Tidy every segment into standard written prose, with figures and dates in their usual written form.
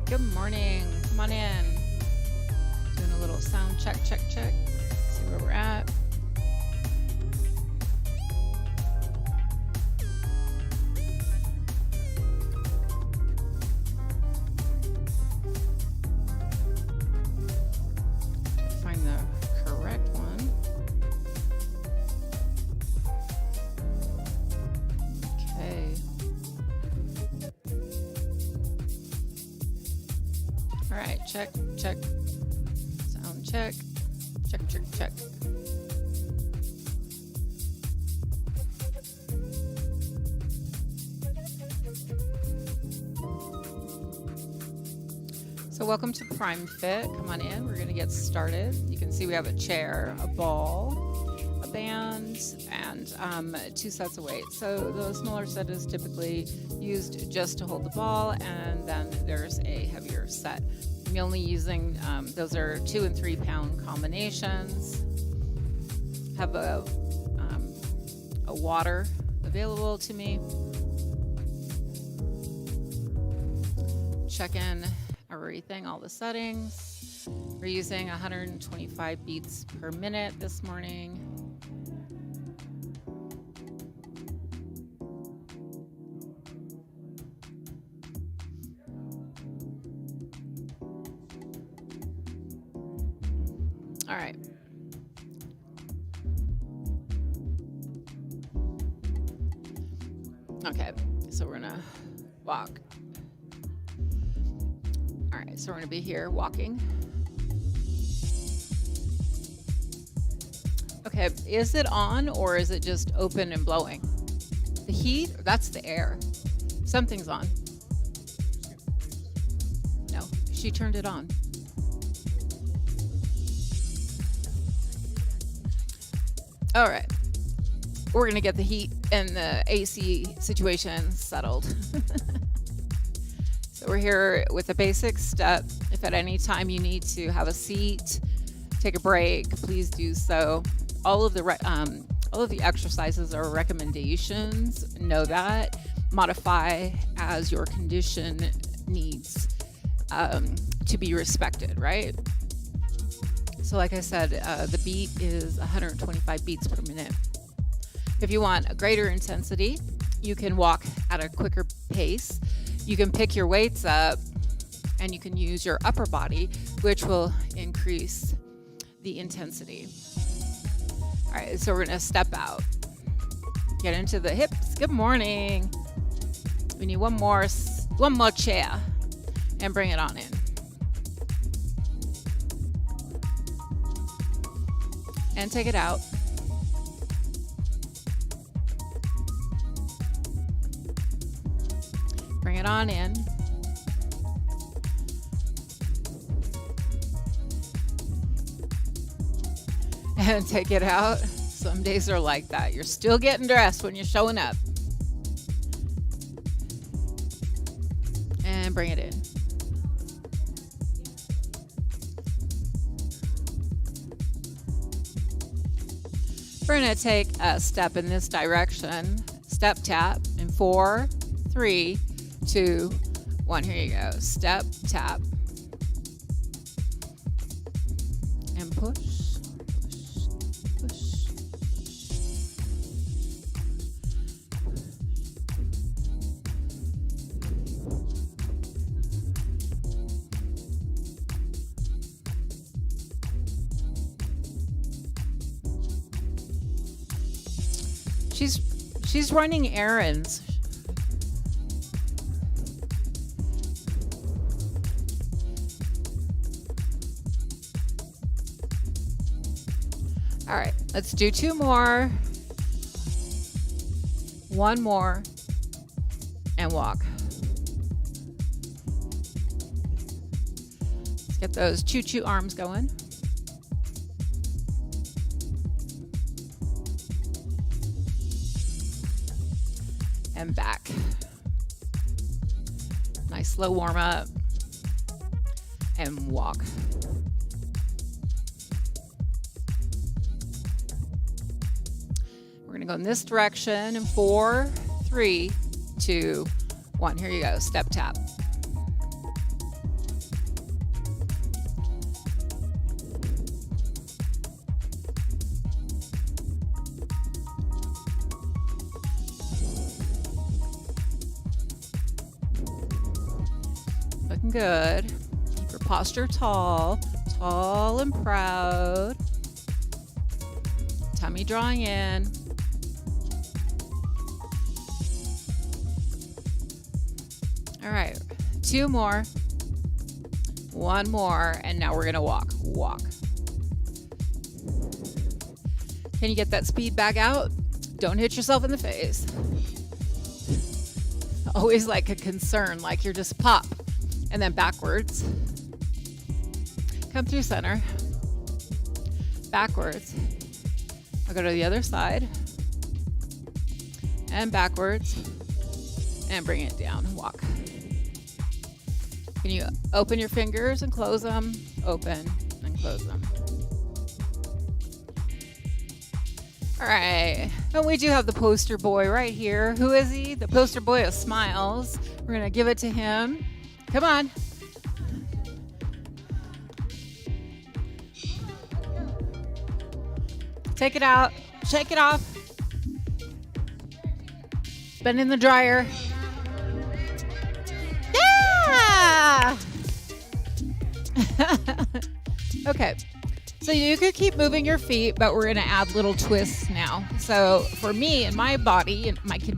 Good morning. Come on in. Doing a little sound check. See where we're at. Find the correct one. Okay. All right, check. Sound check. Check. So welcome to Primefit. Come on in. We're going to get started. You can see we have a chair, a ball, a band, and 2 sets of weights. So the smaller set is typically used just to hold the ball, and then there's a heavier set. I'm only using, those are 2 and 3 pound combinations. Have a water available to me. Check in everything, all the settings. We're using 125 beats per minute this morning. All right. Okay, so we're gonna walk. All right, so we're gonna be here walking. Okay, is it on or is it just open and blowing? The heat, that's the air. Something's on. No, she turned it on. All right, we're gonna get the heat and the AC situation settled. So we're here with a basic step. If at any time you need to have a seat, take a break, please do so. All of the exercises are recommendations. Know that. Modify as your condition needs to be respected, right? So like I said, the beat is 125 beats per minute. If you want a greater intensity, you can walk at a quicker pace. You can pick your weights up and you can use your upper body, which will increase the intensity. All right, so we're gonna step out. Get into the hips. Good morning. We need one more chair and bring it on in. And take it out. Bring it on in. And take it out. Some days are like that. You're still getting dressed when you're showing up. And bring it in. We're going to take a step in this direction. Step tap in 4, 3, 2, 1. Here you go. Step tap. And push. She's running errands. All right, let's do 2 more. 1 more and walk. Let's get those choo-choo arms going. And back. Nice slow warm up and walk. We're gonna go in this direction in 4, 3, 2, 1. Here you go, step tap. looking good. Keep your posture tall, tall and proud. Tummy drawing in. All right, 2 more. 1 more, and now we're gonna walk. Can you get that speed back out? Don't hit yourself in the face. Always like a concern, like you're just pop. And then backwards. Come through center. Backwards. I'll go to the other side. And backwards. And bring it down and walk. Can you open your fingers and close them? Open and close them. All right, and we do have the poster boy right here. Who is he? The poster boy of smiles. We're gonna give it to him. Come on. Take it out, shake it off. Bend in the dryer. Yeah! Okay. So you could keep moving your feet, but we're going to add little twists now. So for me and my body and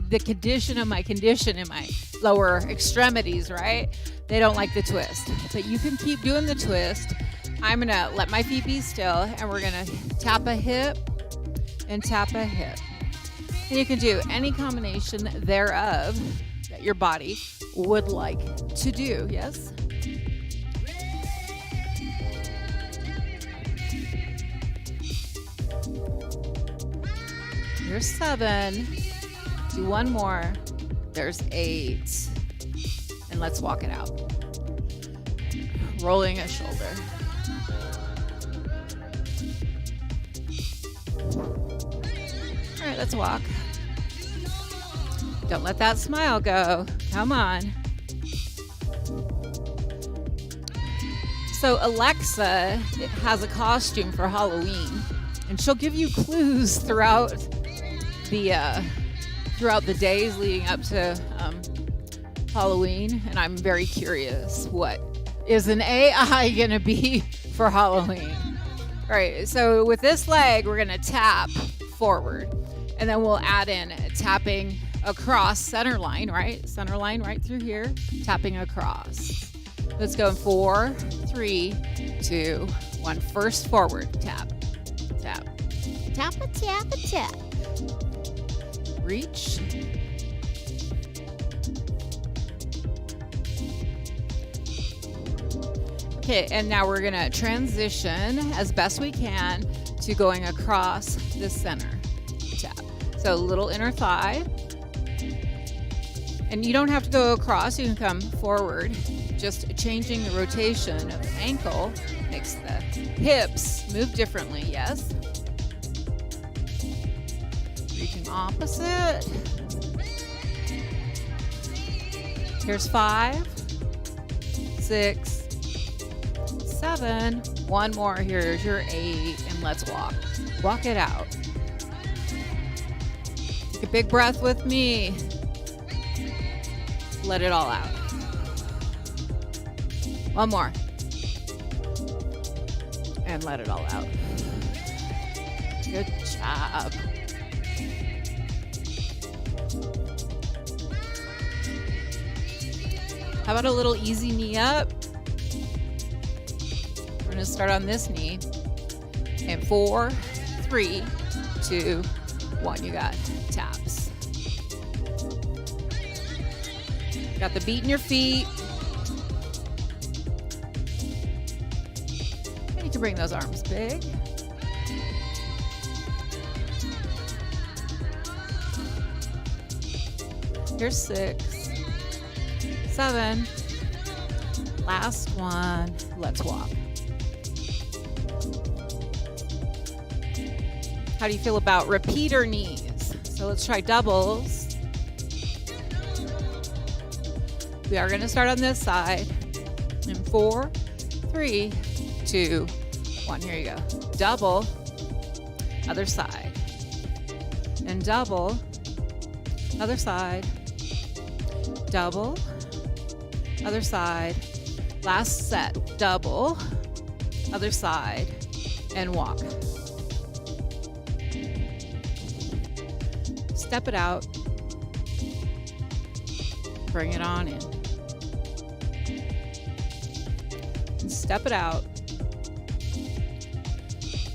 the condition of my condition in my lower extremities, right? They don't like the twist, but you can keep doing the twist. I'm going to let my feet be still, and we're going to tap a hip and tap a hip. And you can do any combination thereof that your body would like to do. Yes? There's 7. Do 1 more. There's 8. And let's walk it out. Rolling a shoulder. All right, let's walk. Don't let that smile go. Come on. So Alexa has a costume for Halloween, and she'll give you clues throughout the days leading up to Halloween, and I'm very curious what is an AI gonna be for Halloween. All right, so with this leg, we're gonna tap forward, and then we'll add in tapping across center line, right? Center line right through here, tapping across. Let's go in 4, 3, 2, 1. First forward, tap, tap, tap, tap, tap. Reach. Okay, and now we're gonna transition as best we can to going across the center. Tap. So little inner thigh. And you don't have to go across, you can come forward. Just changing the rotation of the ankle makes the hips move differently, yes? Reaching opposite. Here's 5, 6, 7. 1 more. Here's your 8, and let's walk. Walk it out. Take a big breath with me. Let it all out. 1 more. And let it all out. Good job. How about a little easy knee up? We're going to start on this knee. And 4, 3, 2, 1. You got taps. Got the beat in your feet. You need to bring those arms big. Here's 6, 7. Last one. Let's walk. How do you feel about repeater knees? So let's try doubles. We are going to start on this side. In 4, 3, 2, 1. Here you go. Double. Other side. And double. Other side. Double. Other side. Last set, double, other side, and walk. Step it out, bring it on in. And step it out,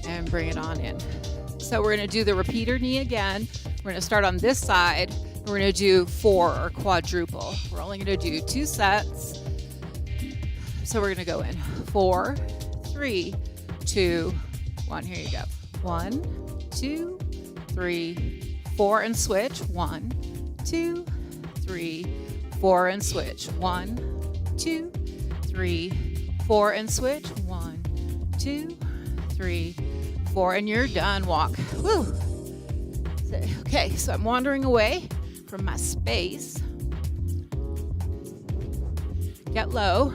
and bring it on in. So we're gonna do the repeater knee again. We're gonna start on this side. We're gonna do 4 or quadruple. We're only gonna do 2 sets. So we're gonna go in 4, 3, 2, 1. Here you go. 1, 2, 3, 4, and switch. 1, 2, 3, 4, and switch. 1, 2, 3, 4, and switch. 1, 2, 3, 4, and you're done. Walk. Woo. Okay, so I'm wandering away from my space. Get low.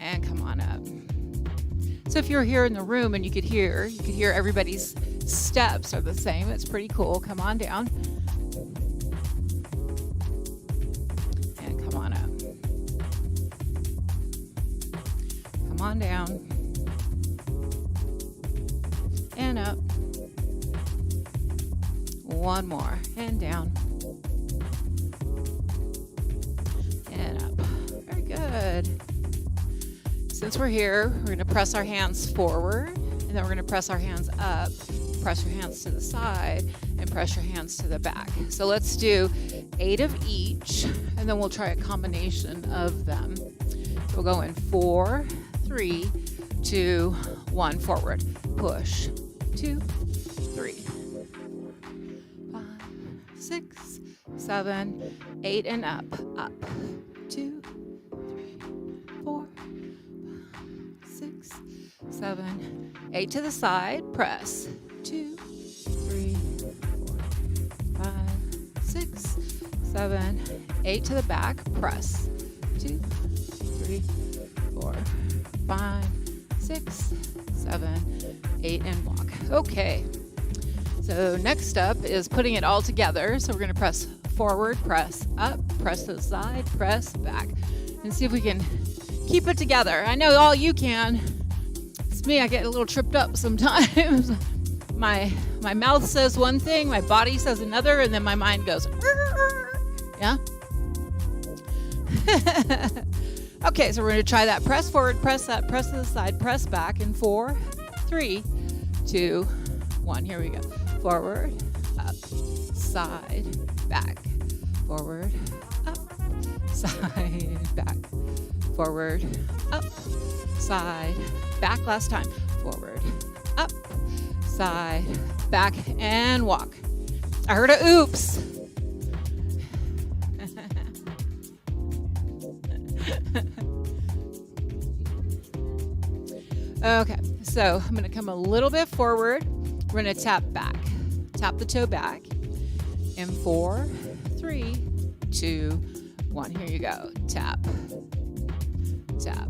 And come on up. So if you're here in the room and you could hear everybody's steps are the same. It's pretty cool. Come on down. And come on up. Come on down. And up. One more. And down. And up. Very good. Since we're here, we're going to press our hands forward, and then we're going to press our hands up, press your hands to the side, and press your hands to the back. So let's do 8 of each, and then we'll try a combination of them. We'll go in 4, 3, 2, 1, forward. Push. 2, 3, 5, 6, 7, 8, and up. Up. 2, 3, 4, 6, 7, 8 to the side. Press. 2, 3, 4, 5, 6, 7, 8 to the back. Press. 2, 3, 4, 5, 6, 7, 8, and walk. Okay. So next up is putting it all together. So we're going to press forward, press up, press to the side, press back, and see if we can keep it together. I know all you can. It's me. I get a little tripped up sometimes. My mouth says one thing, my body says another, and then my mind goes, yeah? Okay, so we're going to try that. Press forward, press up, press to the side, press back in 4, 3, 2, 1. Here we go. Forward, up, side, back. Forward, up, side, back. Forward, up, side, back. Last time. Forward, up, side, back, and walk. I heard a oops. Okay, so I'm going to come a little bit forward. We're going to tap back. Tap the toe back. In 4, 3, 2, 1. Here you go. Tap. Tap.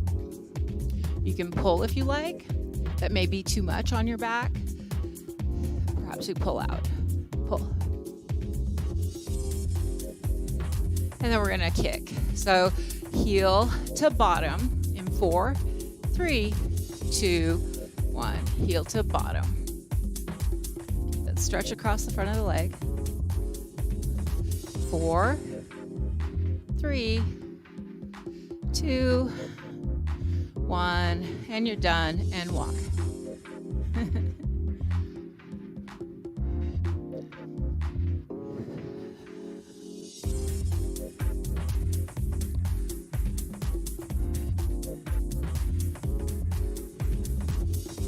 You can pull if you like. That may be too much on your back. Perhaps you pull out. Pull. And then we're going to kick. So heel to bottom in 4, 3, 2, 1. Heel to bottom. Let's stretch across the front of the leg. 4, 3, 2, 1, and you're done, and walk.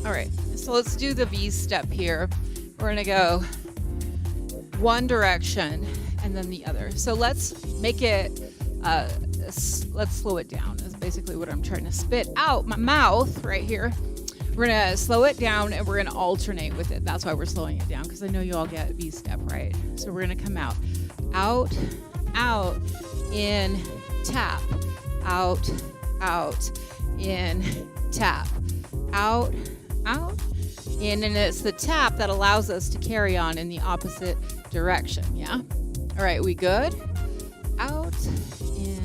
All right, so let's do the V step here. We're gonna go one direction and then the other. So let's make it, let's slow it down is basically what I'm trying to spit out my mouth right here. We're gonna slow it down and we're gonna alternate with it. That's why we're slowing it down, because I know you all get V step, right? So we're gonna come out, out, in, tap, out, in, tap, out, in, and it's the tap that allows us to carry on in the opposite direction, yeah? All right, we good? Out, in,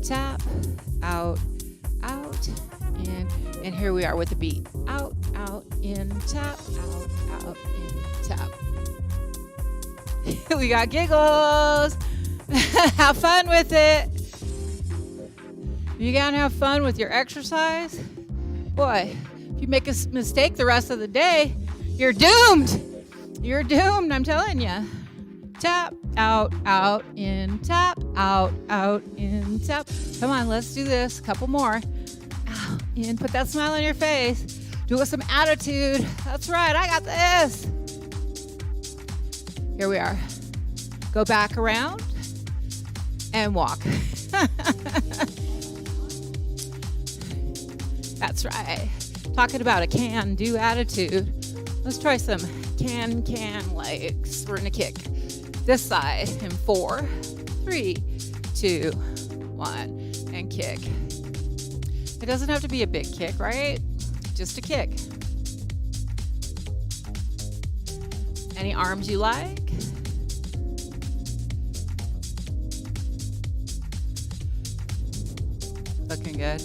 tap, out, out, in. And here we are with the beat. Out, out, in, tap, out, in, tap. We got giggles. Have fun with it. You gotta have fun with your exercise. Boy, if you make a mistake the rest of the day, you're doomed. You're doomed, I'm telling you. Tap, out, out, in, tap, out, in, tap. Come on, let's do this. A couple more. Out, in, put that smile on your face. Do it with some attitude. That's right, I got this. Here we are. Go back around and walk. That's right. Talking about a can-do attitude. Let's try some can legs. We're gonna kick this side in 4, 3, 2, 1, and kick. It doesn't have to be a big kick, right? Just a kick. Any arms you like? Looking good.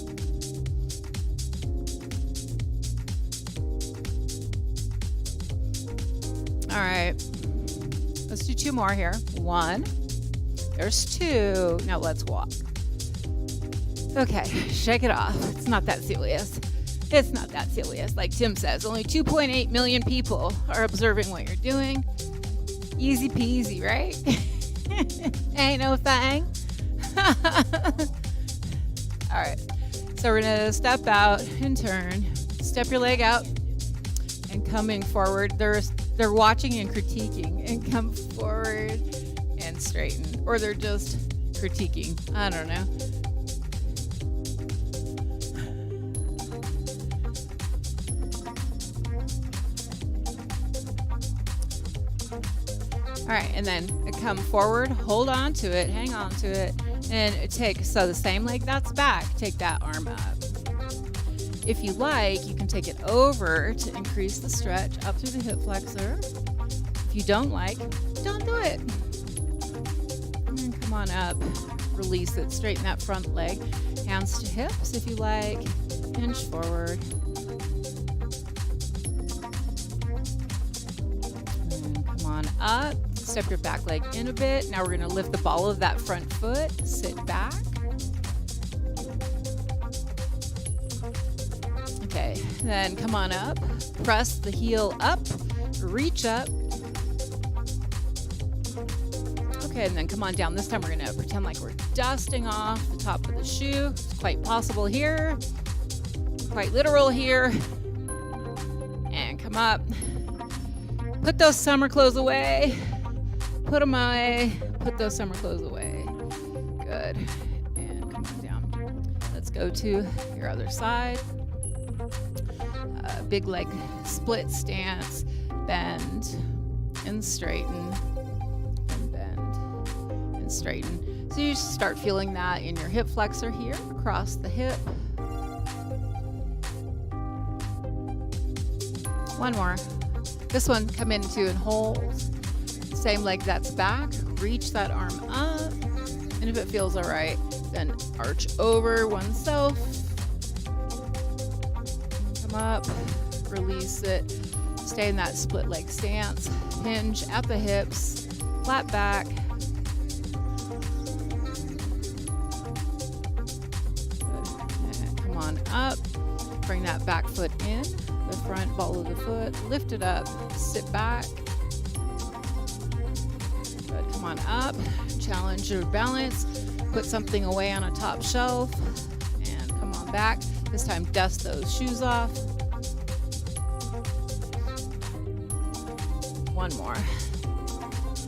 All right, let's do 2 more here. 1, there's 2. Now let's walk. Okay, shake it off. It's not that serious. It's not that serious. Like Tim says, only 2.8 million people are observing what you're doing. Easy peasy, right? Ain't no thing. All right, so we're gonna step out and turn. Step your leg out and coming forward. They're watching and critiquing, and come forward and straighten. Or they're just critiquing. I don't know. All right, and then come forward, hold on to it, hang on to it, and take, so the same leg that's back, take that arm up. If you like, you can take it over to increase the stretch up through the hip flexor. If you don't like, don't do it. And come on up, release it, straighten that front leg. Hands to hips if you like, hinge forward. And come on up, step your back leg in a bit. Now we're gonna lift the ball of that front foot, sit back. Okay, then come on up, press the heel up, reach up. Okay, and then come on down. This time we're gonna pretend like we're dusting off the top of the shoe. It's quite possible here, quite literal here. And come up. Put those summer clothes away. Put them away. Put those summer clothes away. Good. And come on down. Let's go to your other side. Big leg split stance, bend and straighten, and bend and straighten. So you start feeling that in your hip flexor here, across the hip. One more. This one, come into and hold. Same leg that's back, reach that arm up, and if it feels all right, then arch over oneself. Come up, release it, stay in that split leg stance, hinge at the hips, flat back. Good. And come on up, bring that back foot in, the front ball of the foot, lift it up, sit back. Good. Come on up, challenge your balance, put something away on a top shelf, and come on back. This time, dust those shoes off. One more.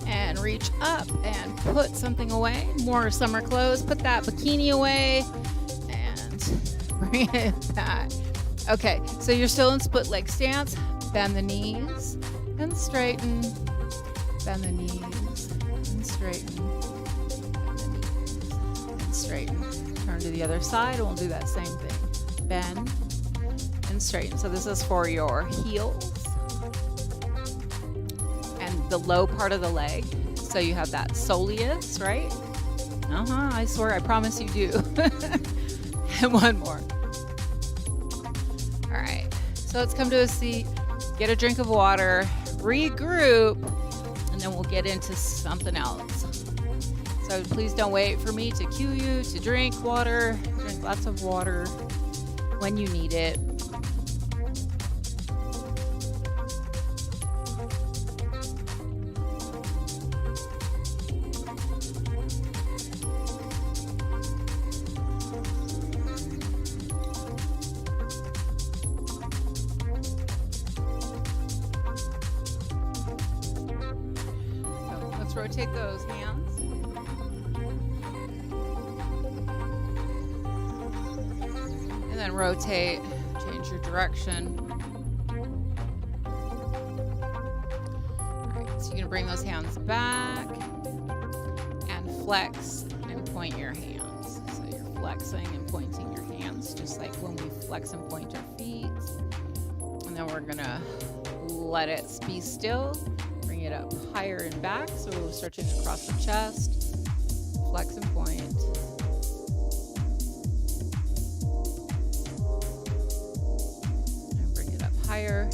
And reach up and put something away. More summer clothes. Put that bikini away and bring it back. Okay, so you're still in split leg stance. Bend the knees and straighten. Bend the knees and straighten. Bend the knees and straighten. Turn to the other side and we'll do that same thing. Bend and straighten. So this is for your heels and the low part of the leg. So you have that soleus, right? I swear, I promise you do. And one more. All right, so let's come to a seat, get a drink of water, regroup, and then we'll get into something else. So please don't wait for me to cue you to drink water. Drink lots of water when you need it. Let's rotate those hands. And then rotate, change your direction. All right, so you're gonna bring those hands back and flex and point your hands. So you're flexing and pointing your hands just like when we flex and point our feet. And then we're gonna let it be still. Bring it up higher and back, so we're stretching across the chest. Flex and point. And bring it up higher,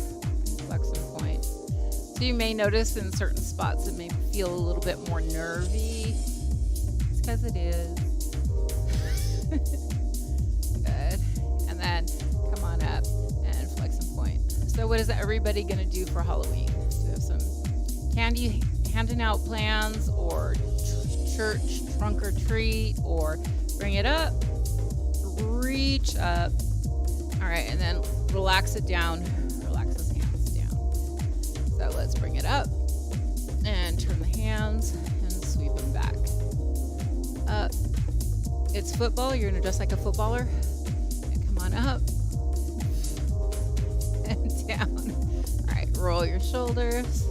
flex and point. So you may notice in certain spots it may feel a little bit more nervy. It's because it is. Good. And then come on up and flex and point. So what is everybody gonna do for Halloween? So we have some candy handing out plans, or church trunk or treat, or bring it up, reach up. All right, and then relax it down, relax those hands down. So let's bring it up and turn the hands and sweep them back up. It's football, you're gonna dress like a footballer, and come on up and down. All right, roll your shoulders.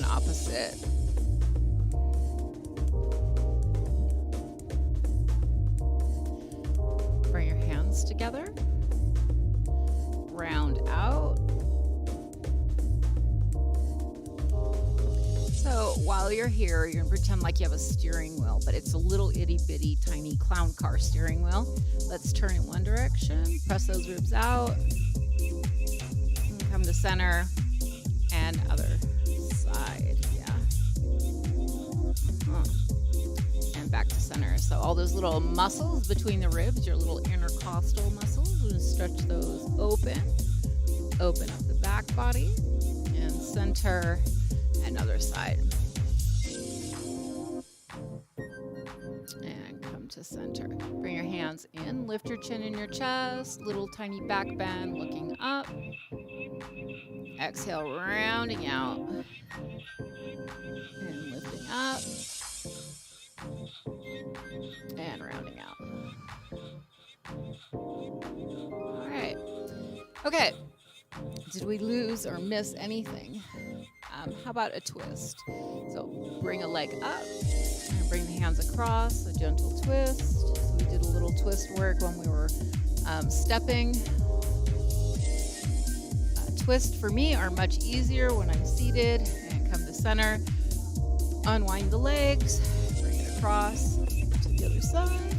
Opposite. Bring your hands together. Round out. So while you're here, you're gonna pretend like you have a steering wheel, but it's a little itty bitty tiny clown car steering wheel. Let's turn in one direction, press those ribs out, and come to center, and other side, and back to center. So all those little muscles between the ribs, your little intercostal muscles, we're gonna stretch those open. Open up the back body and center, and other side. And come to center. Bring your hands in, lift your chin in your chest, little tiny back bend, looking up. Exhale, rounding out and lifting up and rounding out. All right. Okay. Did we lose or miss anything? How about a twist? So bring a leg up and bring the hands across, a gentle twist. So we did a little twist work when we were stepping. Twists for me are much easier when I'm seated, and come to center. Unwind the legs, bring it across to the other side.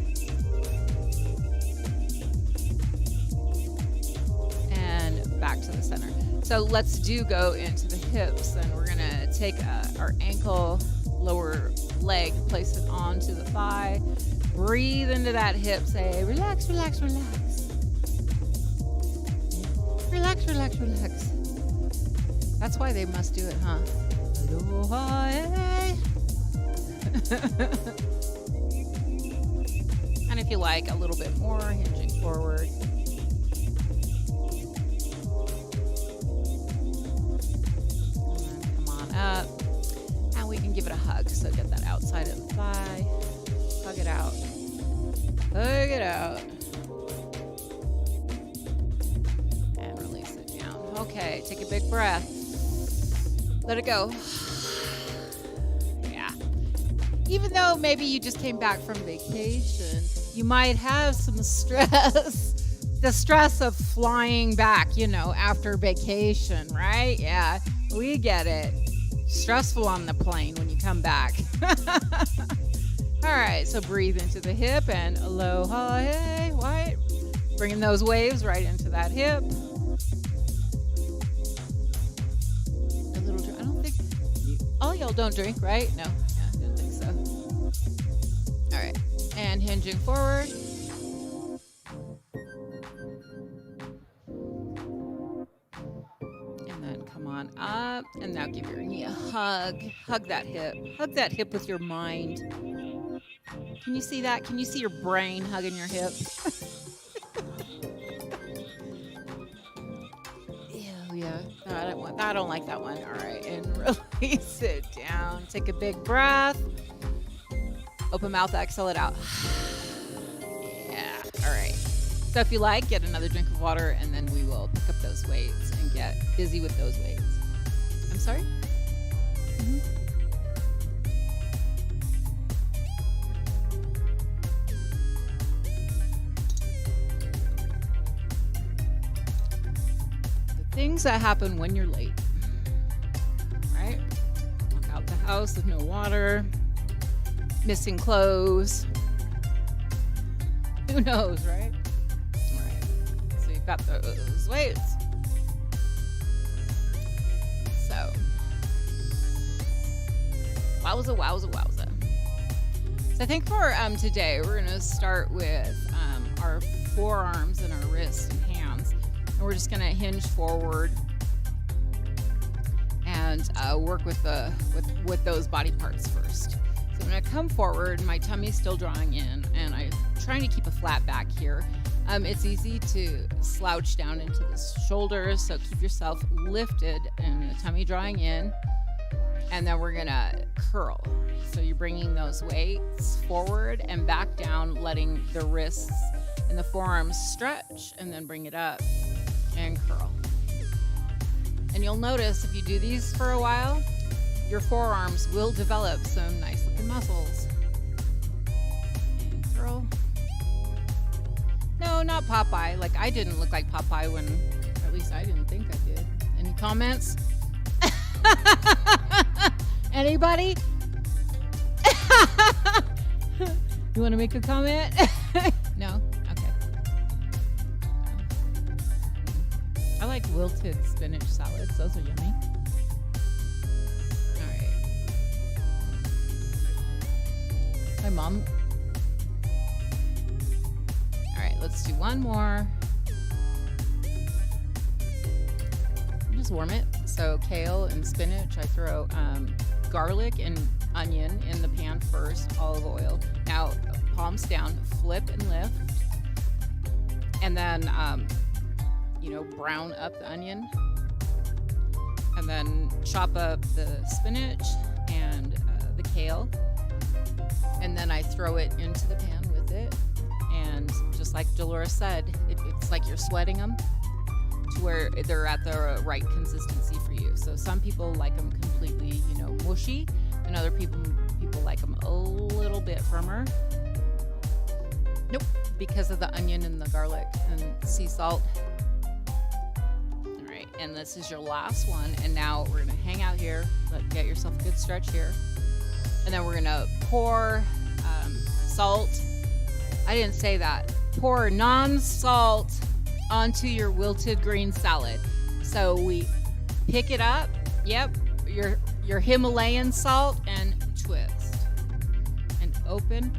And back to the center. So let's go into the hips, and we're gonna take our ankle, lower leg, place it onto the thigh. Breathe into that hip, say relax, relax, relax. Relax, relax, relax. That's why they must do it, huh? Aloha, eh? And if you like, a little bit more, hinging forward. And then come on up. And we can give it a hug. So get that outside of the thigh. Hug it out. Hug it out. Okay, take a big breath. Let it go. Yeah. Even though maybe you just came back from vacation, you might have some stress. The stress of flying back, after vacation, right? Yeah, we get it. stressful on the plane when you come back. All right, so breathe into the hip and aloha, hey, right? Bringing those waves right into that hip. A little, I don't think, all y'all don't drink, right? No, yeah, I didn't think so. All right, and hinging forward. And then come on up, and now give your knee a hug. Hug that hip. Hug that hip with your mind. Can you see that? Can you see your brain hugging your hip? Ew, yeah. I don't like that one. All right, and release it down. Take a big breath. Open mouth, exhale it out. Yeah, all right. So if you like, get another drink of water, and then we will pick up those weights and get busy with those weights. I'm sorry? Mm-hmm. Things that happen when you're late, right? Walk out the house with no water, missing clothes. Who knows, right? All right. So you've got those weights. So, wowza. So I think for today, we're going to start with our forearms and our wrists and hands. And we're just going to hinge forward and work with those body parts first. So I'm going to come forward. My tummy's still drawing in, and I'm trying to keep a flat back here. It's easy to slouch down into the shoulders, so keep yourself lifted and the tummy drawing in. And then we're going to curl. So you're bringing those weights forward and back down, letting the wrists and the forearms stretch, and then bring it up and curl. And you'll notice if you do these for a while, your forearms will develop some nice looking muscles. And curl. No, not Popeye. Like, I didn't look like Popeye when, at least I didn't think I did. Any comments? Anybody? You want to make a comment? No? Okay. I like wilted spinach salads. Those are yummy. All right. My mom. All right, let's do one more. Just warm it. So kale and spinach, I throw garlic and onion in the pan first, olive oil. Now, palms down, flip and lift. And then, brown up the onion. And then chop up the spinach and the kale. And then I throw it into the pan with it. And just like Dolores said, it's like you're sweating them to where they're at the right consistency for you. So some people like them completely, mushy, and other people like them a little bit firmer. Nope, because of the onion and the garlic and sea salt. All right, and this is your last one. And now we're gonna hang out here. Get yourself a good stretch here. And then we're gonna pour salt. I didn't say that. Pour non-salt onto your wilted green salad. So we pick it up. Yep, your Himalayan salt, and twist and open.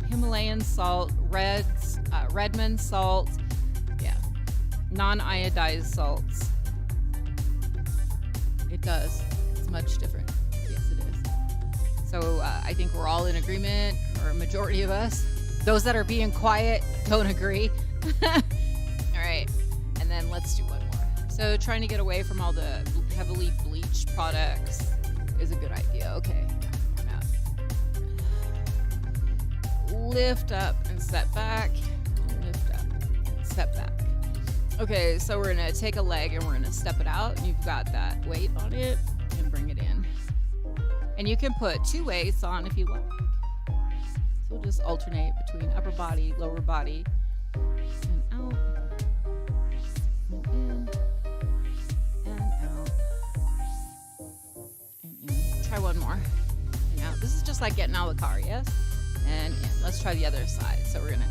Himalayan salt, Redmond salt, yeah, non-iodized salts. It does. It's much different. Yes, it is. So I think we're all in agreement, or a majority of us. Those that are being quiet don't agree. All right, and then let's do one more. So trying to get away from all the heavily bleached products is a good idea. Okay, I'm out. Lift up and step back. Lift up and step back. Okay, so we're gonna take a leg and we're gonna step it out. And you've got that weight on it, and bring it in. And you can put 2 weights on if you like. So we'll just alternate between upper body, lower body, and out, and in, and out, and in. try one more. Now, this is just like getting out of the car, yes? And in. Let's try the other side. So we're gonna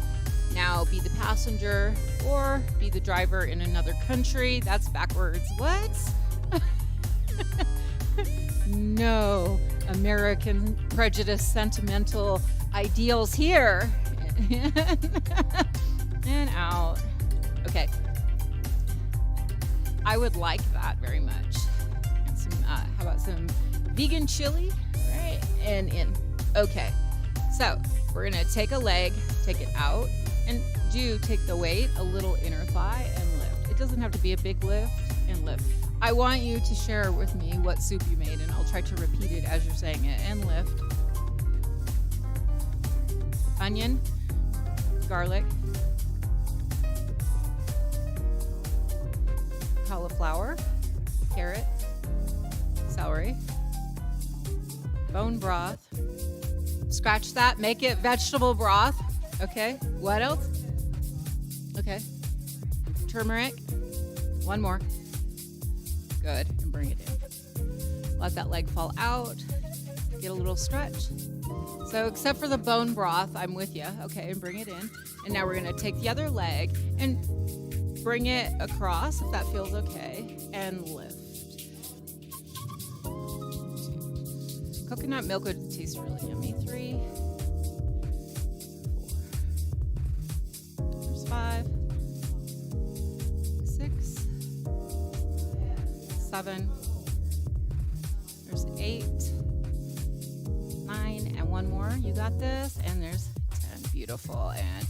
now be the passenger or be the driver in another country. That's backwards. What? No American prejudice, sentimental ideals here. And out. Okay. I would like that very much. And some, how about some vegan chili? Right, and in. Okay. So we're gonna take a leg, take it out, and take the weight a little inner thigh and lift. It doesn't have to be a big lift, and lift. I want you to share with me what soup you made, and I'll try to repeat it as you're saying it. And lift. Onion, garlic, cauliflower, carrot, celery, bone broth. Scratch that, make it vegetable broth. Okay, what else? Okay, turmeric. One more. Good, and bring it in. Let that leg fall out. Get a little stretch. So except for the bone broth, I'm with you. Okay, and bring it in. And now we're gonna take the other leg and bring it across, if that feels okay, and lift. Coconut milk would taste really yummy. 3, 4. There's 5, 6, 7. There's 8, 9, and one more. You got this. And there's 10. Beautiful. And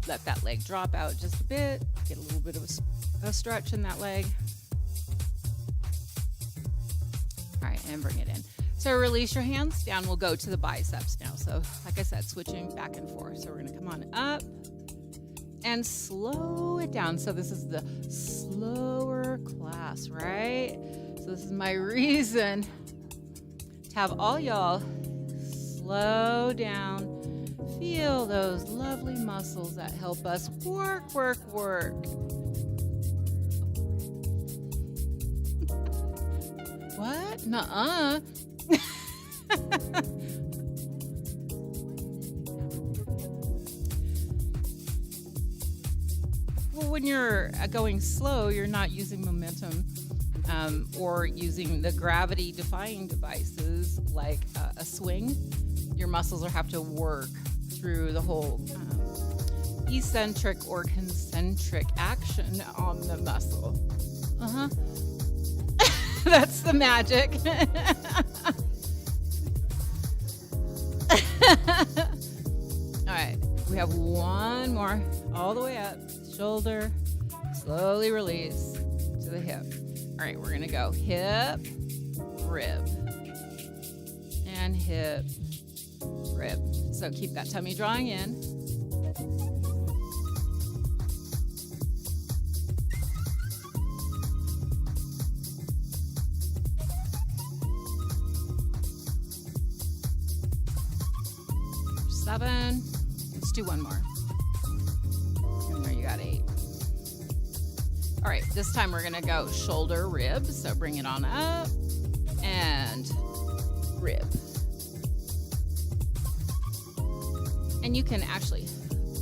let that leg drop out just a bit. Get a little bit of a stretch in that leg. All right, and bring it in. So release your hands down. We'll go to the biceps now. So like I said, switching back and forth. So we're gonna come on up and slow it down. So this is the slower class, right? So this is my reason to have all y'all slow down. Feel those lovely muscles that help us work. What? Nuh-uh. Well, when you're going slow, you're not using momentum or using the gravity-defying devices like a swing. Your muscles will have to work through the whole eccentric or concentric action on the muscle. That's the magic. All right, we have one more, all the way up, shoulder, slowly release to the hip. All right, we're gonna go hip, rib, and hip, rib. So keep that tummy drawing in. There's 7. Let's do one more. And there you got 8. All right, this time we're gonna go shoulder, rib. So bring it on up and rib. And you can actually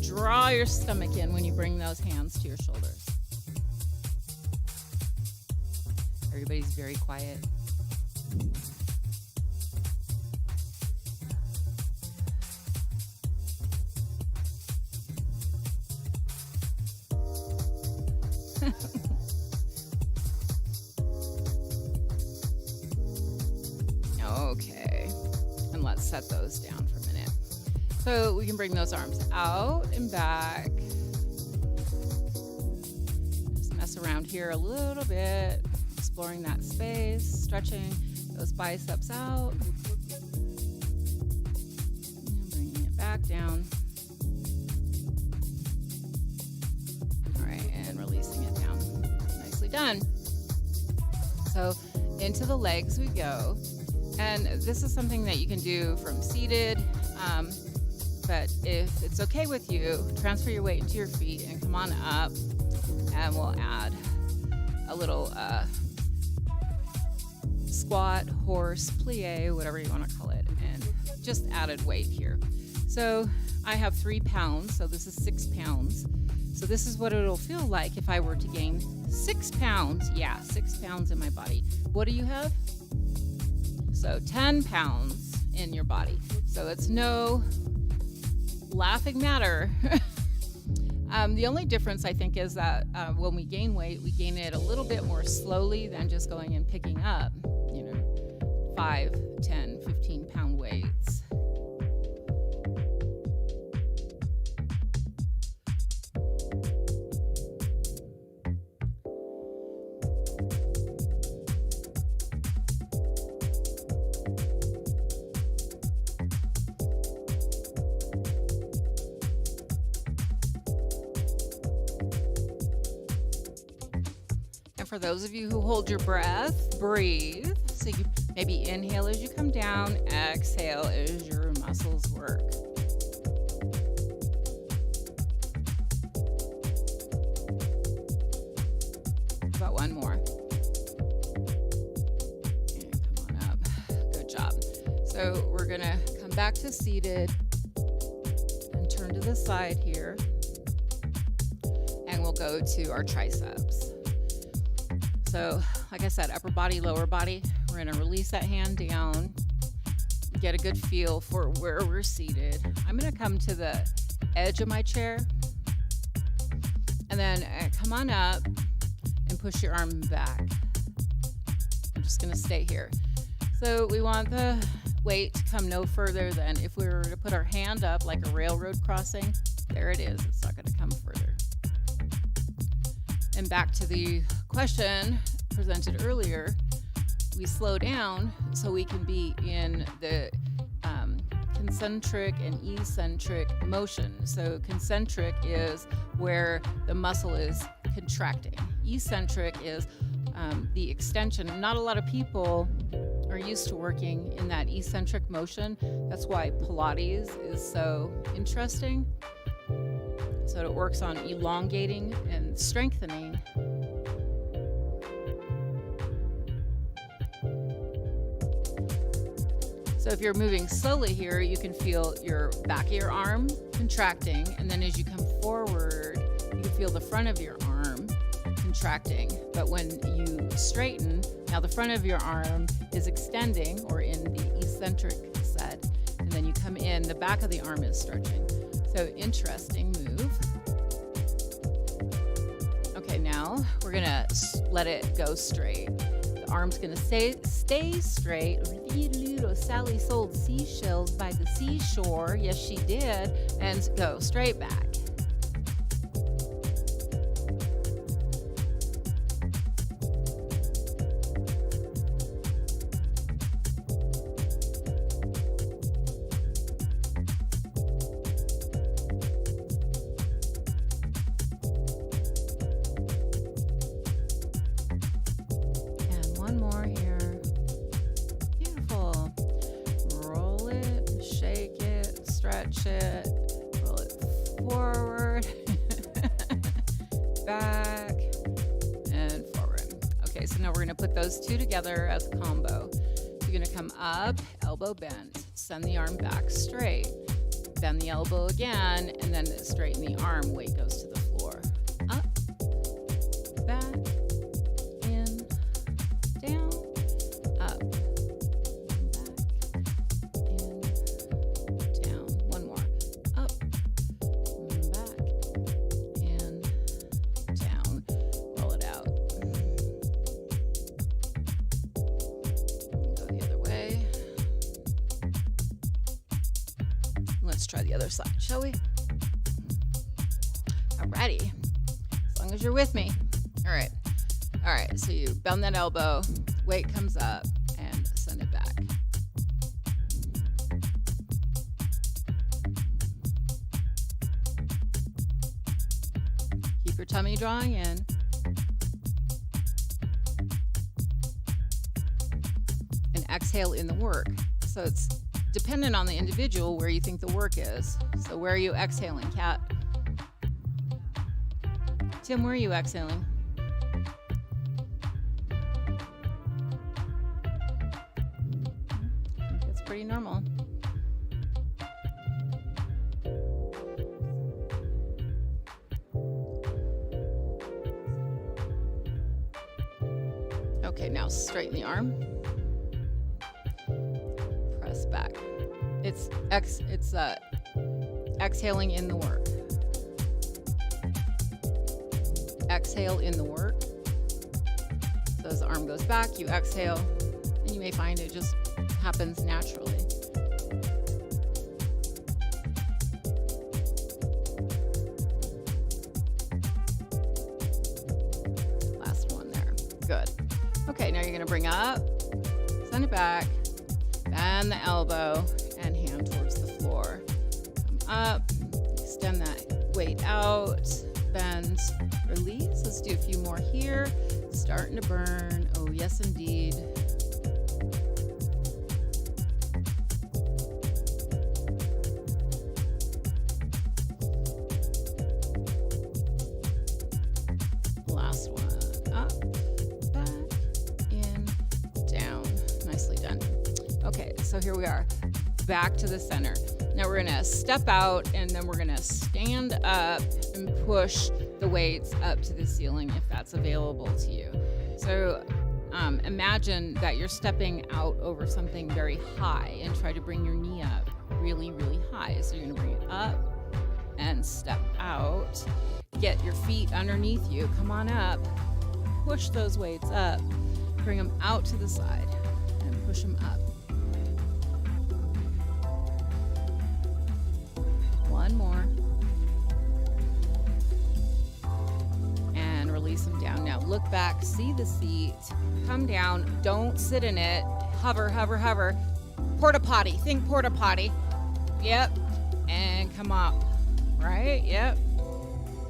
draw your stomach in when you bring those hands to your shoulders. Everybody's very quiet. Okay, and let's set those down for a minute. So we can bring those arms out and back. Just mess around here a little bit, exploring that space, stretching those biceps out. And bringing it back down. All right, and releasing it down. Nicely done. So into the legs we go. And this is something that you can do from seated. But if it's okay with you, transfer your weight into your feet and come on up, and we'll add a little squat, horse, plie, whatever you want to call it, and just added weight here. So I have 3 pounds, so this is 6 pounds. So this is what it'll feel like if I were to gain 6 pounds. Yeah, 6 pounds in my body. What do you have? So 10 pounds in your body. So it's no laughing matter. The only difference I think is that when we gain weight, we gain it a little bit more slowly than just going and picking up, 5, 10, 15 pound weights. For those of you who hold your breath, breathe. So you maybe inhale as you come down, exhale as your muscles work. About one more. And come on up. Good job. So we're going to come back to seated and turn to the side here. And we'll go to our triceps. So, like I said, upper body, lower body, we're going to release that hand down, get a good feel for where we're seated. I'm going to come to the edge of my chair, and then come on up and push your arm back. I'm just going to stay here. So we want the weight to come no further than if we were to put our hand up like a railroad crossing. There it is. It's not going to come further. And back to the question presented earlier, we slow down so we can be in the concentric and eccentric motion. So concentric is where the muscle is contracting. Eccentric is the extension. Not a lot of people are used to working in that eccentric motion. That's why Pilates is so interesting. So it works on elongating and strengthening. So if you're moving slowly here, you can feel your back of your arm contracting, and then as you come forward, you can feel the front of your arm contracting. But when you straighten, now the front of your arm is extending or in the eccentric set, and then you come in, the back of the arm is stretching. So interesting move. Okay, now we're gonna let it go straight. The arm's gonna stay straight. Sally sold seashells by the seashore. Yes, she did. And go straight back. One more here. Beautiful. Roll it, shake it, stretch it, roll it forward, back, and forward. Okay, so now we're going to put those two together as a combo. You're going to come up, elbow bent, send the arm back straight, bend the elbow again, and then straighten the arm. Weight goes to the floor. Up, back, Let's try the other side, shall we? Alrighty, as long as you're with me. All right, so you bend that elbow, weight comes up, and send it back. Keep your tummy drawing in. And exhale in the work. So it's dependent on the individual where you think the work is. So where are you exhaling, Kat? Tim, where are you exhaling? pretty normal. Okay, now straighten the arm. Press back. It's exhaling in the work. Exhale in the work. So as the arm goes back, you exhale, and you may find it just happens naturally. Last one there. Good. Okay, now you're going to bring up, send it back, bend the elbow, and hand towards the floor. Come up, extend that weight out, bend, release. Let's do a few more here. Starting to burn. Oh, yes, indeed. Last one. Up, back, in, down. Nicely done. Okay, so here we are. Back to the center. Now we're gonna step out and then we're gonna stand up and push the weights up to the ceiling if that's available to you. So imagine that you're stepping out over something very high and try to bring your knee up really, really high. So you're gonna bring it up and step out. Get your feet underneath you, come on up, push those weights up, bring them out to the side and push them up. One more. And release them down. Now look back, see the seat, come down, don't sit in it, hover, hover, hover. Porta potty, think porta potty. Yep, and come up, right? Yep.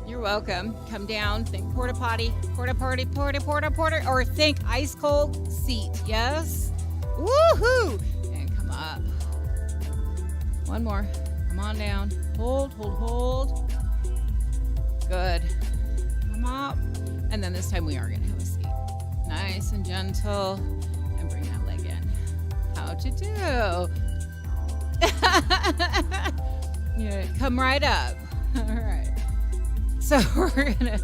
You're welcome. Come down, think porta potty, porta potty, porta, porta, porta, or think ice cold seat, yes? Woohoo! And come up. One more. Come on down. Hold, hold, hold. Good. Come up. And then this time we are going to have a seat. Nice and gentle. And bring that leg in. How'd you do? Yeah, come right up. All right. So we're going to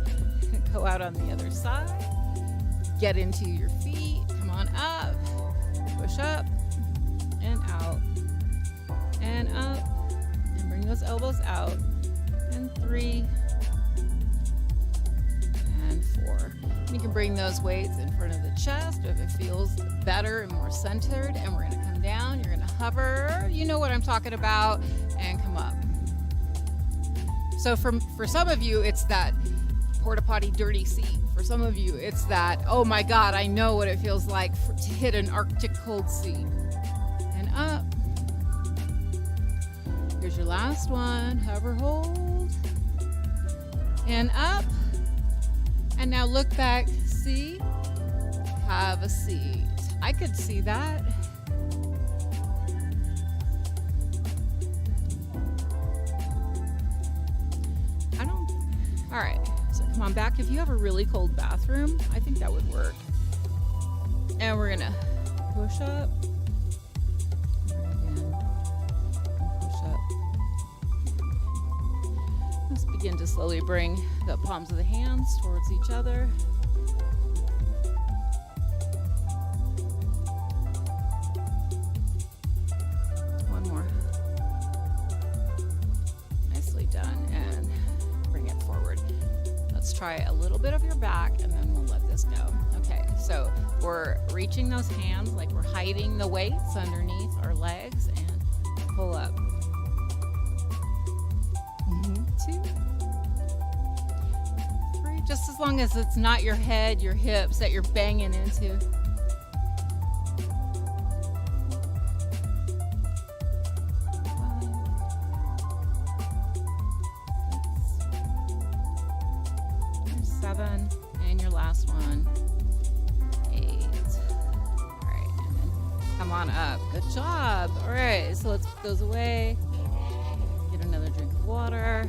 go out on the other side. Get into your feet. Come on up. Push up. And out. And up. Bring those elbows out. And 3. And 4. And you can bring those weights in front of the chest if it feels better and more centered. And we're going to come down. You're going to hover. You know what I'm talking about. And come up. So for some of you, it's that porta potty dirty seat. For some of you, it's that, oh my God, I know what it feels like to hit an Arctic cold seat. And up. Here's your last one. Hover, hold. And up. And now look back. See? Have a seat. I could see that. All right. So come on back. If you have a really cold bathroom, I think that would work. And we're going to push up. Let's begin to slowly bring the palms of the hands towards each other. One more. Nicely done. And bring it forward. Let's try a little bit of your back and then we'll let this go. Okay, so we're reaching those hands like we're hiding the weights underneath our legs and pull up. 2, 3, just as long as it's not your head, your hips that you're banging into. 7, and your last one, 8. All right, and then come on up. Good job. All right, so let's put those away. Get another drink of water.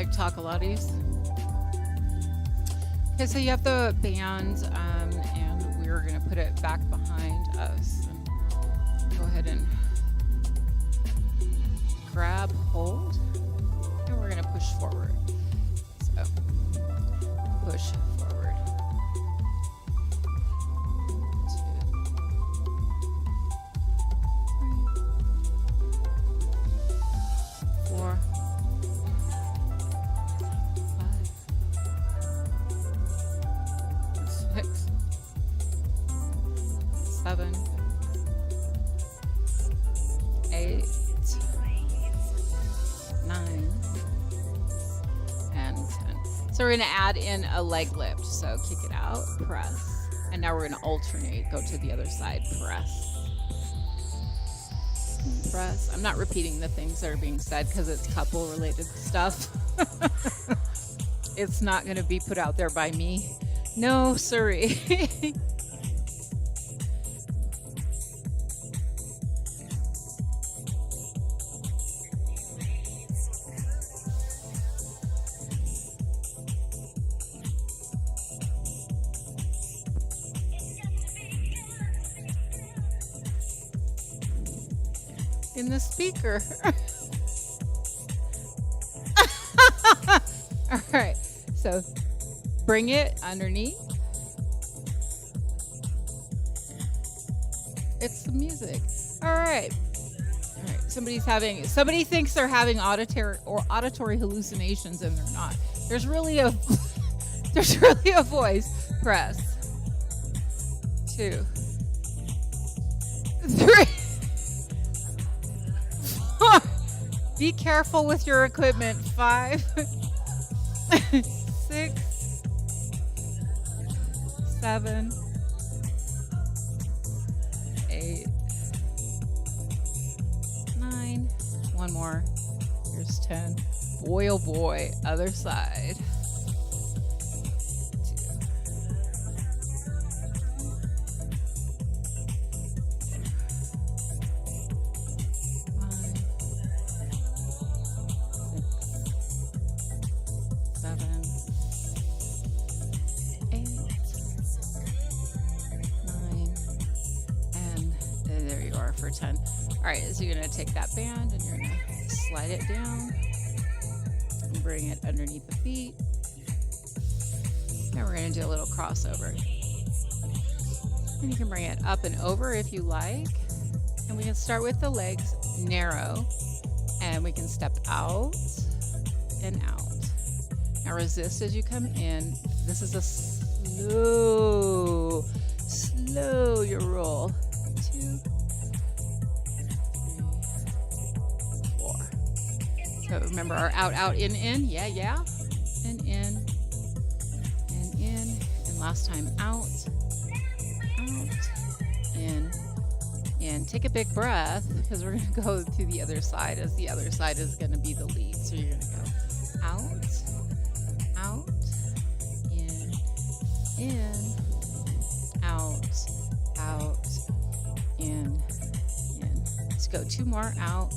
like Takalotties. Okay, so you have the band, and we're gonna put it back behind us. And go ahead and grab hold, and we're gonna push forward. So push forward. 2, 3, 4, 5, 6, 7, 8, 9, and 10. So we're going to add in a leg lift. So kick it out, press, and now we're going to alternate. Go to the other side, press, press. I'm not repeating the things that are being said because it's couple related stuff. It's not going to be put out there by me. No, sorry. In the speaker. All right, so bring it underneath. It's the music. All right. All right. Somebody thinks they're having auditory hallucinations, and they're not. There's really a voice. Press. 2, 3. Be careful with your equipment. 5, 6, 7, 8, 9. One more. Here's 10. Boy, oh boy. Other side. 10. All right, so you're going to take that band and you're going to slide it down and bring it underneath the feet. Now we're going to do a little crossover. And you can bring it up and over if you like. And we can start with the legs narrow, and we can step out and out. Now resist as you come in. This is a slow your roll. 2, 4. So remember our out, in, yeah, and in, and last time out, in. Take a big breath because we're going to go to the other side, as the other side is going to be the lead. So you're going to go out, in, out, in. Let's go 2 more. Out,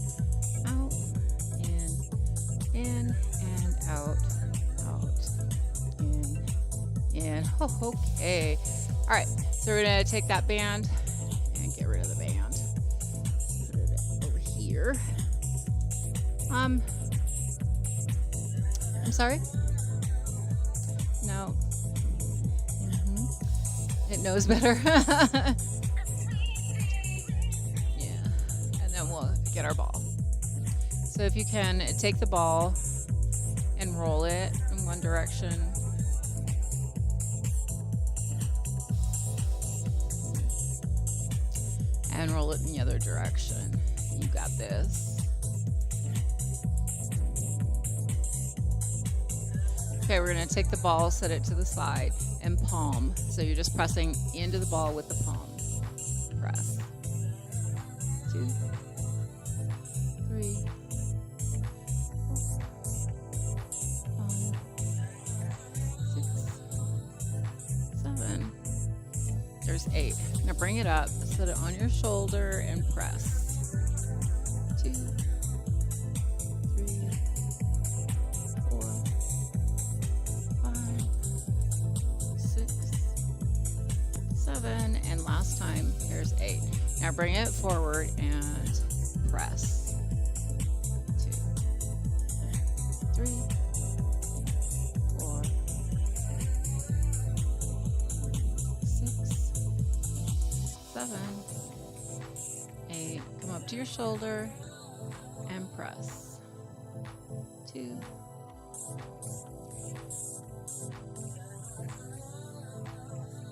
in, and out, in. Oh, okay. All right. So we're going to take that band and get rid of the band. Put it over here. I'm sorry? No. It knows better. Yeah. And then we'll get our ball. So if you can take the ball and roll it in one direction. And roll it in the other direction. You got this. Okay, we're going to take the ball, set it to the side, and palm. So you're just pressing into the ball with the palm. Press. 2, 3, 4, 5, 6, 7. There's 8. Now bring it up, set it on your shoulder, and press. 2, 3, 4, There's 8. Now bring it forward and press. 2, 3, 4, 6, 7, 8. Come up to your shoulder and press. 2,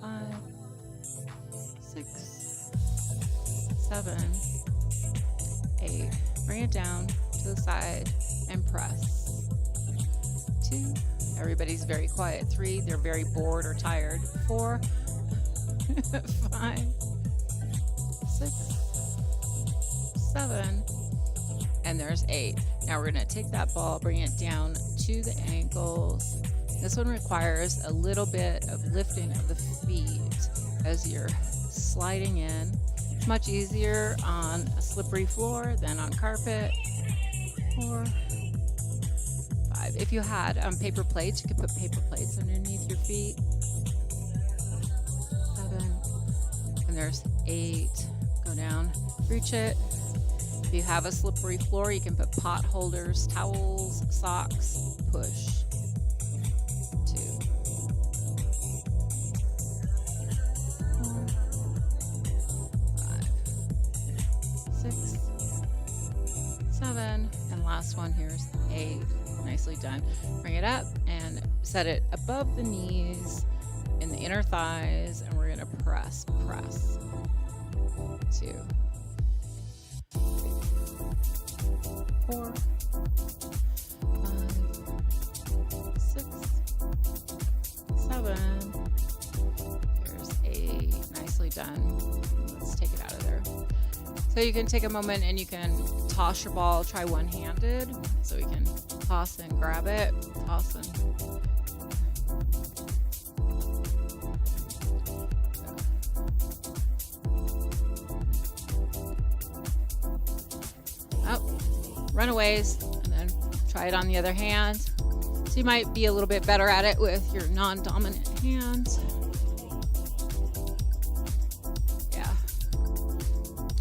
5, 6, 7, 8. Bring it down to the side and press. 2. Everybody's very quiet. 3. They're very bored or tired. 4, 5, 6, 7, and there's 8. Now we're going to take that ball, bring it down to the ankles. This one requires a little bit of lifting of the feet as you're sliding in. It's much easier on a slippery floor than on carpet. 4, 5. If you had paper plates, you could put paper plates underneath your feet. 7, and there's 8. Go down, reach it. If you have a slippery floor, you can put pot holders, towels, socks, push. 2, 4, 5, 6, 7, and last one here's 8. Nicely done. Bring it up and set it above the knees in the inner thighs, and we're going to press. 2, 4, 5, 6, 7. There's 8. Nicely done. Let's take it out of there. So you can take a moment and you can toss your ball. Try one-handed. So you can toss and grab it. Toss and... runaways, and then try it on the other hand. So you might be a little bit better at it with your non-dominant hand. Yeah.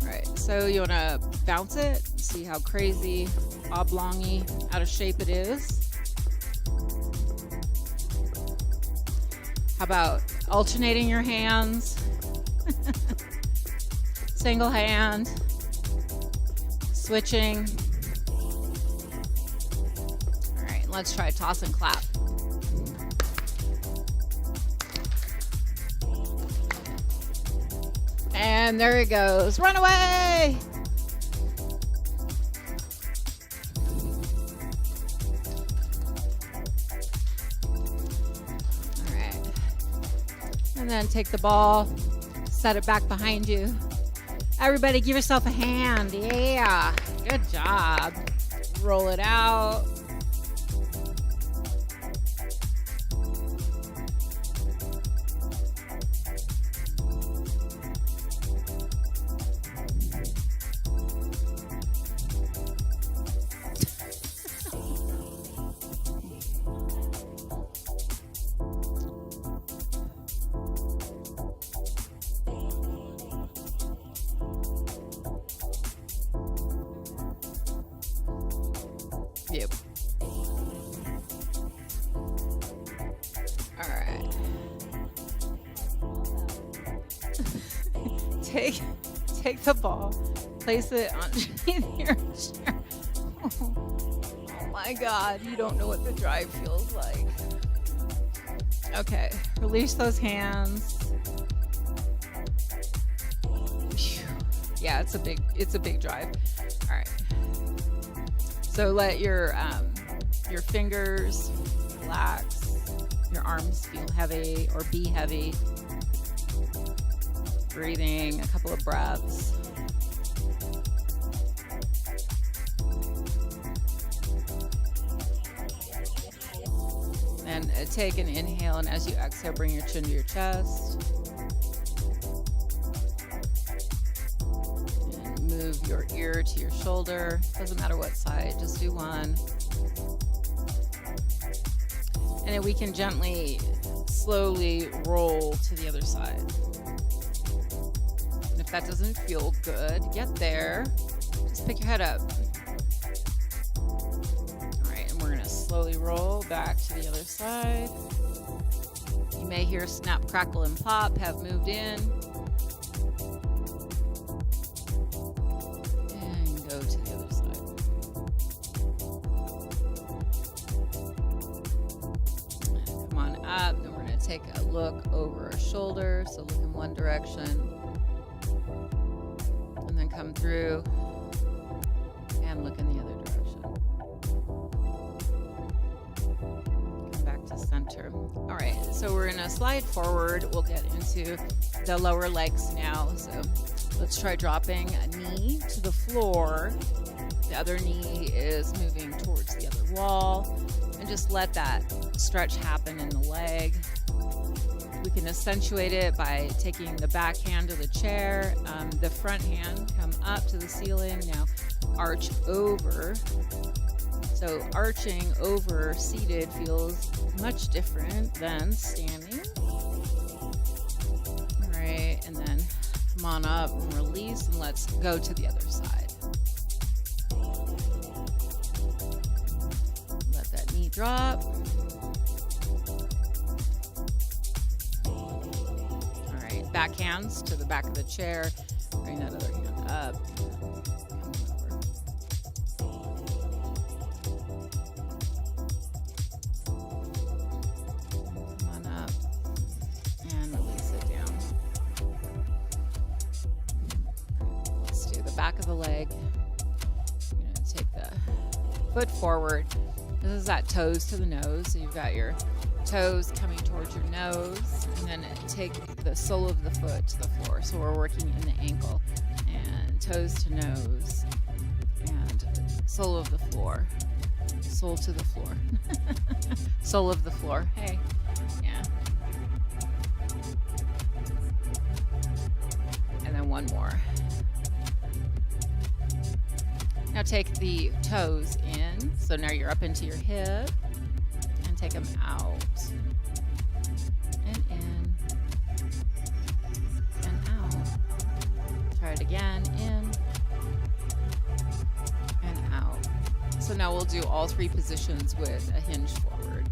All right, so you want to bounce it, see how crazy, oblongy, out of shape it is. How about alternating your hands? Single hand, switching. Let's try toss and clap. And there it goes. Run away! All right. And then take the ball, set it back behind you. Everybody give yourself a hand. Yeah. Good job. Roll it out. Yep. All right. Take the ball, place it underneath your chair. Oh my God, you don't know what the drive feels like. Okay, release those hands. Yeah, it's a big drive. All right. So let your fingers relax, your arms feel heavy or be heavy. Breathing a couple of breaths. And take an inhale, and as you exhale, bring your chin to your chest. And move your ear to your shoulder. Doesn't matter what side, just do one. And then we can gently, slowly roll to the other side. that doesn't feel good, get there. Just pick your head up. All right, and we're gonna slowly roll back to the other side. You may hear snap, crackle, and pop have moved in. And go to the other side. And come on up, and we're gonna take a look over our shoulder. So look in one direction. And then come through and look in the other direction. Come back to center. All right, so we're gonna slide forward. We'll get into the lower legs now. So let's try dropping a knee to the floor. The other knee is moving towards the other wall. And just let that stretch happen in the leg. We can accentuate it by taking the back hand of the chair, the front hand, come up to the ceiling. Now arch over. So arching over seated feels much different than standing. All right, and then come on up and release, and let's go to the other side. Let that knee drop. Back hands to the back of the chair. Bring that other hand up. Come on up and release it down. Let's do the back of the leg. You're going to take the foot forward. This is that toes to the nose. So you've got your toes coming towards your nose, and then take the sole of the foot to the floor. So we're working in the ankle, and toes to nose, and sole of the floor, sole to the floor, sole of the floor. Hey, yeah. And then one more. Now take the toes in. So now you're up into your hip. Take them out and in and out. Try it again, in and out. So now we'll do all three positions with a hinge forward.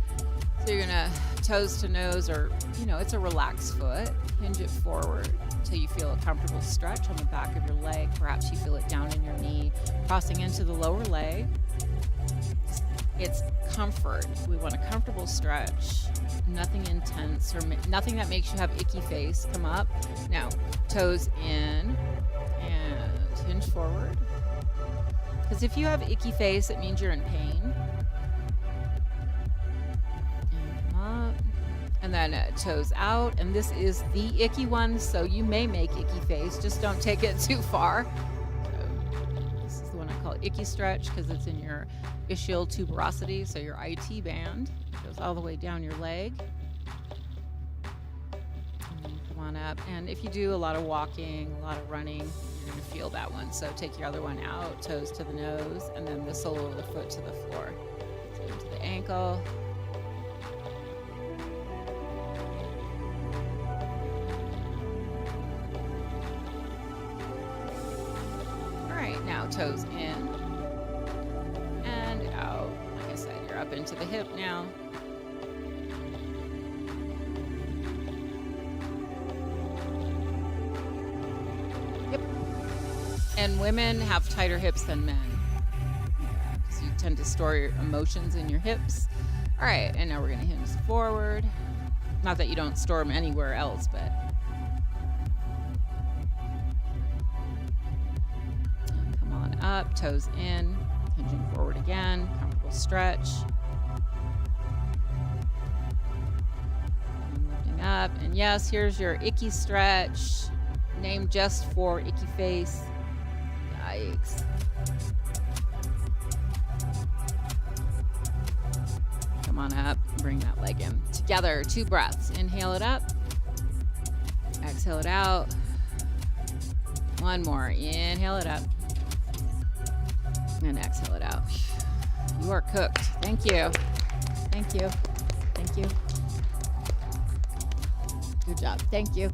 So you're gonna toes to nose, or it's a relaxed foot. Hinge it forward until you feel a comfortable stretch on the back of your leg. Perhaps you feel it down in your knee, crossing into the lower leg. It's comfort. We want a comfortable stretch, nothing intense or nothing that makes you have icky face. Come up. Now, toes in and hinge forward. Because if you have icky face, it means you're in pain. And come up. And then toes out. And this is the icky one, so you may make icky face. Just don't take it too far. This is the one I call icky stretch because it's in your ischial tuberosity, so your IT band goes all the way down your leg. And then come on up. And if you do a lot of walking, a lot of running, you're going to feel that one. So take your other one out, toes to the nose, and then the sole of the foot to the floor. So into the ankle. All right, now toes in. Out. Like I said, you're up into the hip now. Yep. And women have tighter hips than men. Because you tend to store your emotions in your hips. All right, and now we're going to hinge forward. Not that you don't store them anywhere else, but. And come on up, toes in. Hinging forward again, comfortable stretch. And lifting up. And yes, here's your icky stretch, named just for icky face. Yikes. Come on up, bring that leg in. Together, 2 breaths. Inhale it up. Exhale it out. One more. Inhale it up. And exhale it out. You are cooked. Thank you. Thank you. Thank you. Good job. Thank you.